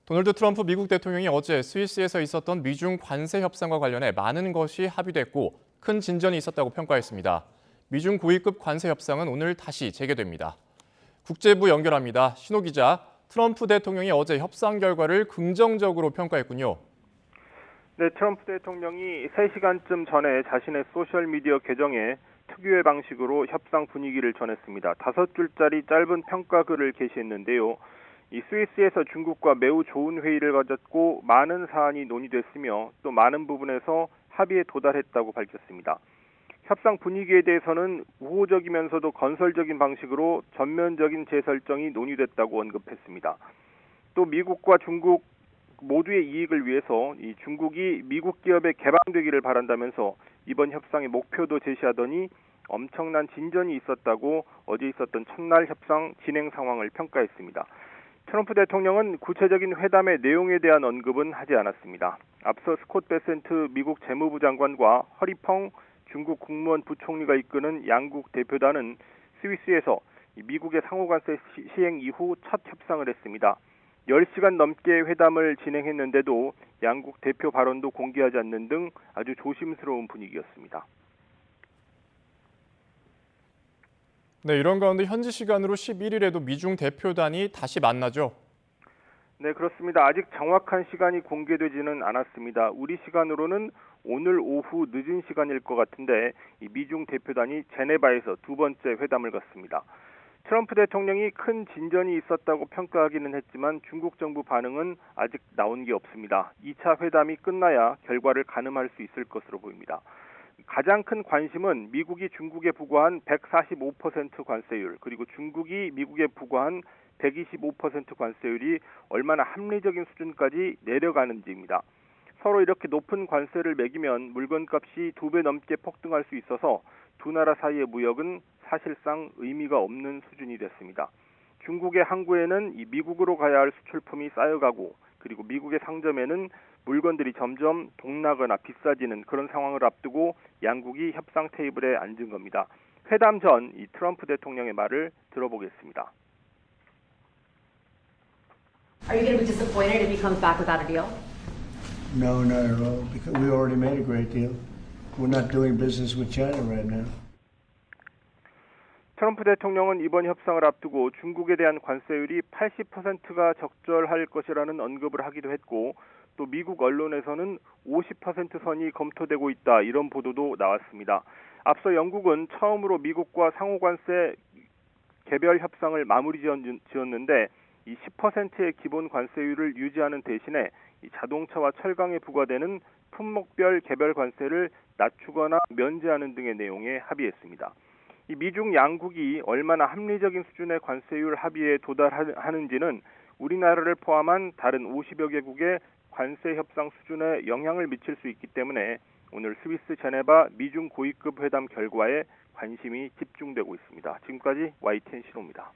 도널드 트럼프 미국 대통령이 어제 스위스에서 있었던 미중 관세 협상과 관련해 많은 것이 합의됐고 큰 진전이 있었다고 평가했습니다. 미중 고위급 관세 협상은 오늘 다시 재개됩니다. 국제부 연결합니다. 신호 기자, 트럼프 대통령이 어제 협상 결과를 긍정적으로 평가했군요. 네, 트럼프 대통령이 3시간쯤 전에 자신의 소셜미디어 계정에 특유의 방식으로 협상 분위기를 전했습니다. 5줄짜리 짧은 평가글을 게시했는데요. 이 스위스에서 중국과 매우 좋은 회의를 가졌고 많은 사안이 논의됐으며 또 많은 부분에서 합의에 도달했다고 밝혔습니다. 협상 분위기에 대해서는 우호적이면서도 건설적인 방식으로 전면적인 재설정이 논의됐다고 언급했습니다. 또 미국과 중국 모두의 이익을 위해서 이 중국이 미국 기업에 개방되기를 바란다면서 이번 협상의 목표도 제시하더니 엄청난 진전이 있었다고 어제 있었던 첫날 협상 진행 상황을 평가했습니다. 트럼프 대통령은 구체적인 회담의 내용에 대한 언급은 하지 않았습니다. 앞서 스콧 베센트 미국 재무부 장관과 허리펑 중국 국무원 부총리가 이끄는 양국 대표단은 스위스에서 미국의 상호관세 시행 이후 첫 협상을 했습니다. 10시간 넘게 회담을 진행했는데도 양국 대표 발언도 공개하지 않는 등 아주 조심스러운 분위기였습니다. 네, 이런 가운데 현지 시간으로 11일에도 미중 대표단이 다시 만나죠. 네, 그렇습니다. 아직 정확한 시간이 공개되지는 않았습니다. 우리 시간으로는 오늘 오후 늦은 시간일 것 같은데 이 미중 대표단이 제네바에서 두 번째 회담을 갖습니다. 트럼프 대통령이 큰 진전이 있었다고 평가하기는 했지만 중국 정부 반응은 아직 나온 게 없습니다. 2차 회담이 끝나야 결과를 가늠할 수 있을 것으로 보입니다. 가장 큰 관심은 미국이 중국에 부과한 145% 관세율, 그리고 중국이 미국에 부과한 125% 관세율이 얼마나 합리적인 수준까지 내려가는지입니다. 서로 이렇게 높은 관세를 매기면 물건값이 2배 넘게 폭등할 수 있어서 두 나라 사이의 무역은 사실상 의미가 없는 수준이 됐습니다. 중국의 항구에는 이 미국으로 가야 할 수출품이 쌓여가고 그리고 미국의 상점에는 물건들이 점점 동나거나 비싸지는 그런 상황을 앞두고 양국이 협상 테이블에 앉은 겁니다. 회담 전 이 트럼프 대통령의 말을 들어보겠습니다. Are you going to be disappointed if he comes back without a deal? No, not at all, because we already made a great deal. We're not doing business with China right now. 트럼프 대통령은 이번 협상을 앞두고 중국에 대한 관세율이 80%가 적절할 것이라는 언급을 하기도 했고 또 미국 언론에서는 50% 선이 검토되고 있다 이런 보도도 나왔습니다. 앞서 영국은 처음으로 미국과 상호관세 개별 협상을 마무리 지었는데 이 10%의 기본 관세율을 유지하는 대신에 이 자동차와 철강에 부과되는 품목별 개별 관세를 낮추거나 면제하는 등의 내용에 합의했습니다. 이 미중 양국이 얼마나 합리적인 수준의 관세율 합의에 도달하는지는 우리나라를 포함한 다른 50여 개국의 관세 협상 수준에 영향을 미칠 수 있기 때문에 오늘 스위스 제네바 미중 고위급 회담 결과에 관심이 집중되고 있습니다. 지금까지 YTN 신호입니다.